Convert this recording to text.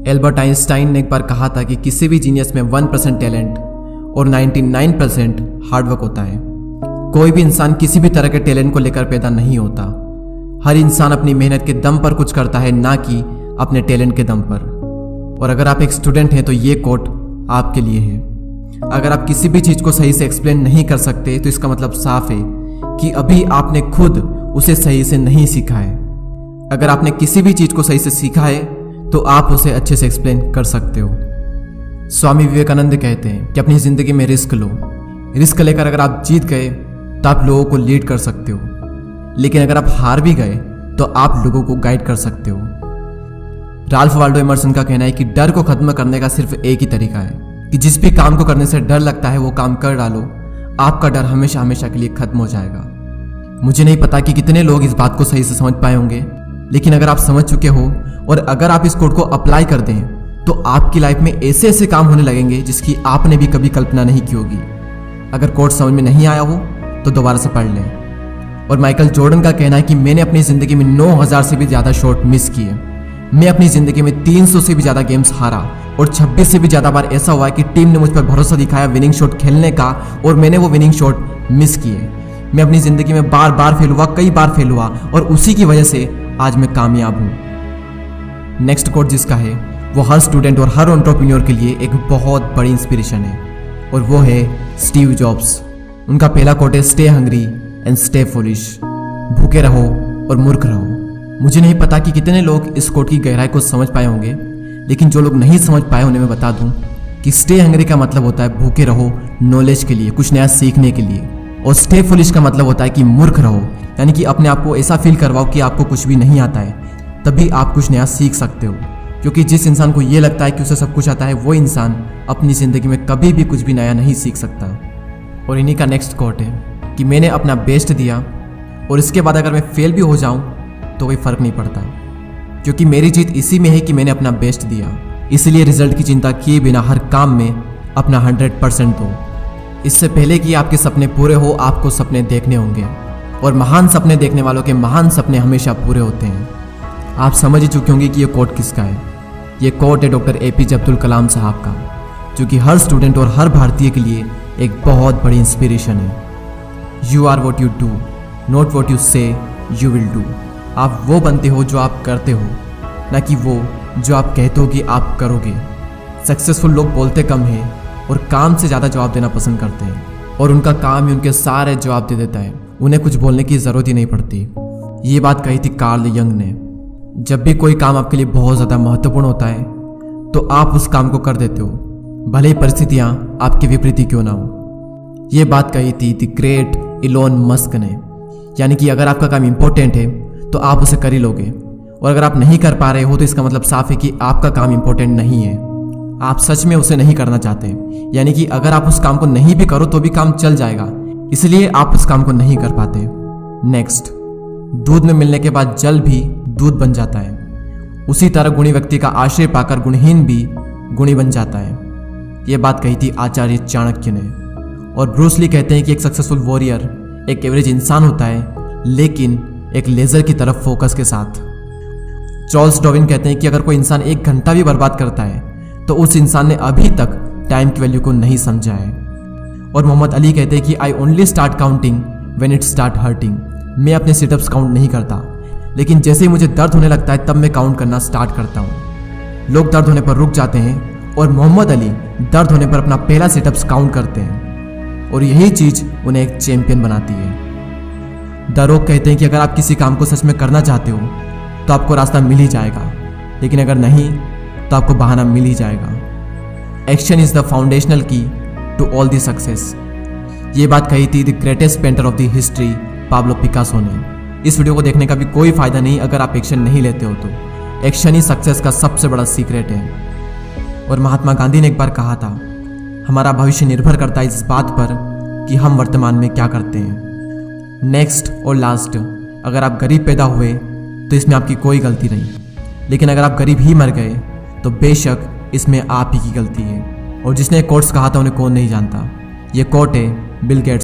Albert Einstein ने एक बार कहा था कि किसी भी जीनियस में 1% टैलेंट और 99% हार्डवर्क होता है। कोई भी इंसान किसी भी तरह के टैलेंट को लेकर पैदा नहीं होता। हर इंसान अपनी मेहनत के दम पर कुछ करता है, ना कि अपने टैलेंट के दम पर। और अगर आप एक स्टूडेंट हैं तो ये कोट आपके लिए है। अगर आप किसी भी चीज़ को सही से एक्सप्लेन नहीं कर सकते तो इसका मतलब साफ है कि अभी आपने खुद उसे सही से नहीं सीखा है। अगर आपने किसी भी चीज़ को सही से सीखा है तो आप उसे अच्छे से एक्सप्लेन कर सकते हो। स्वामी विवेकानंद कहते हैं कि अपनी ज़िंदगी में रिस्क लो। रिस्क लेकर अगर आप जीत गए तो आप लोगों को लीड कर सकते हो, लेकिन अगर आप हार भी गए तो आप लोगों को गाइड कर सकते हो। राल्फ वाल्डो एमर्सन का कहना है कि डर को खत्म करने का सिर्फ एक ही तरीका है कि जिस भी काम को करने से डर लगता है वो काम कर डालो, आपका डर हमेशा हमेशा के लिए खत्म हो जाएगा। मुझे नहीं पता कि कितने लोग इस बात को सही से समझ पाए होंगे, लेकिन अगर आप समझ चुके हो और अगर आप इस कोड को अप्लाई कर दें तो आपकी लाइफ में ऐसे ऐसे काम होने लगेंगे जिसकी आपने भी कभी कल्पना नहीं की होगी। अगर कोड समझ में नहीं आया हो तो दोबारा से पढ़ लें। और माइकल जॉर्डन का कहना है कि मैंने अपनी ज़िंदगी में 9000 से भी ज़्यादा शॉट मिस किए। मैं अपनी ज़िंदगी में 300 से भी ज़्यादा गेम्स हारा और 26 से भी ज़्यादा बार ऐसा हुआ है कि टीम ने मुझ पर भरोसा दिखाया विनिंग शॉट खेलने का और मैंने वो विनिंग शॉट मिस किए। मैं अपनी ज़िंदगी में बार बार फेल हुआ, कई बार फेल हुआ और उसी की वजह से आज मैं कामयाब हूँ। नेक्स्ट कोट जिसका है वो हर स्टूडेंट और हर एंटरप्रेन्योर के लिए एक बहुत बड़ी इंस्पिरेशन है और वो है स्टीव जॉब्स। उनका पहला कोट है stay hungry and stay foolish. भूखे रहो और मूर्ख रहो। मुझे नहीं पता कि कितने लोग इस कोट की गहराई को समझ पाए होंगे, लेकिन जो लोग नहीं समझ पाए उन्हें मैं बता दूं कि स्टे हंग्री का मतलब होता है भूखे रहो नॉलेज के लिए, कुछ नया सीखने के लिए। और स्टे फुलिश का मतलब होता है कि मूर्ख रहो, यानी कि अपने आप को ऐसा फील करवाओ कि आपको कुछ भी नहीं आता है, तभी आप कुछ नया सीख सकते हो। क्योंकि जिस इंसान को ये लगता है कि उसे सब कुछ आता है, वो इंसान अपनी ज़िंदगी में कभी भी कुछ भी नया नहीं सीख सकता। और इन्हीं का नेक्स्ट कोट है कि मैंने अपना बेस्ट दिया और इसके बाद अगर मैं फेल भी हो जाऊं तो कोई फ़र्क नहीं पड़ता, क्योंकि मेरी जीत इसी में है कि मैंने अपना बेस्ट दिया। इसलिए रिजल्ट की चिंता किए बिना हर काम में अपना 100% दो। इससे पहले कि आपके सपने पूरे हो, आपको सपने देखने होंगे, और महान सपने देखने वालों के महान सपने हमेशा पूरे होते हैं। आप समझ ही चुके होंगे कि ये कोट किसका है। ये कोट है डॉक्टर APJ अब्दुल कलाम साहब का, जो कि हर स्टूडेंट और हर भारतीय के लिए एक बहुत बड़ी इंस्पिरेशन है। You are what you do, not what you say you will do. आप वो बनते हो जो आप करते हो, ना कि वो जो आप कहते हो कि आप करोगे। सक्सेसफुल लोग बोलते कम हैं और काम से ज़्यादा जवाब देना पसंद करते हैं, और उनका काम ही उनके सारे जवाब दे देता है। उन्हें कुछ बोलने की ज़रूरत ही नहीं पड़ती। ये बात कही थी कार्ल यंग ने। जब भी कोई काम आपके लिए बहुत ज़्यादा महत्वपूर्ण होता है तो आप उस काम को कर देते हो, भले ही परिस्थितियाँ आपके विपरीत क्यों ना हो। ये बात कही थी द ग्रेट इलोन मस्क ने, यानी कि अगर आपका काम इम्पोर्टेंट है तो आप उसे कर ही लोगे, और अगर आप नहीं कर पा रहे हो तो इसका मतलब साफ है कि आपका काम इम्पोर्टेंट नहीं है। आप सच में उसे नहीं करना चाहते, यानी कि अगर आप उस काम को नहीं भी करो तो भी काम चल जाएगा, इसलिए आप उस काम को नहीं कर पाते। नेक्स्ट, दूध में मिलने के बाद जल भी दूध बन जाता है, उसी तरह गुणी व्यक्ति का आश्रय पाकर गुणहीन भी गुणी बन जाता है। यह बात कही थी आचार्य चाणक्य ने। और ब्रूस ली कहते हैं कि एक सक्सेसफुल वॉरियर एक एवरेज इंसान होता है, लेकिन एक लेजर की तरफ फोकस के साथ। चार्ल्स डार्विन कहते हैं कि अगर कोई इंसान 1 घंटा भी बर्बाद करता है तो उस इंसान ने अभी तक टाइम की वैल्यू को नहीं समझा है। और मोहम्मद अली कहते हैं कि I only start counting when it start hurting. मैं अपने सिटअप्स काउंट नहीं करता, लेकिन जैसे ही मुझे दर्द होने लगता है तब मैं काउंट करना स्टार्ट करता हूँ। लोग दर्द होने पर रुक जाते हैं और मोहम्मद अली दर्द होने पर अपना पहला सिटअप्स काउंट करते हैं, और यही चीज़ उन्हें एक चैंपियन बनाती है। द रॉक कहते हैं कि अगर आप किसी काम को सच में करना चाहते हो तो आपको रास्ता मिल ही जाएगा, लेकिन अगर नहीं तो आपको बहाना मिल ही जाएगा। एक्शन इज द फाउंडेशनल की टू ऑल द सक्सेस। ये बात कही थी the greatest painter of the history Pablo Picasso ने। इस वीडियो को देखने का भी कोई फायदा नहीं अगर आप एक्शन नहीं लेते हो तो। एक्शन ही सक्सेस का सबसे बड़ा सीक्रेट है। और महात्मा गांधी ने एक बार कहा था, हमारा भविष्य निर्भर करता है इस बात पर कि हम वर्तमान में क्या करते हैं। नेक्स्ट और लास्ट, अगर आप गरीब पैदा हुए तो इसमें आपकी कोई गलती नहीं, लेकिन अगर आप गरीब ही मर गए तो बेशक इसमें आप ही की गलती है। और जिसने कोट्स कहा था उन्हें कौन नहीं जानता। ये कोट है बिल गेट्स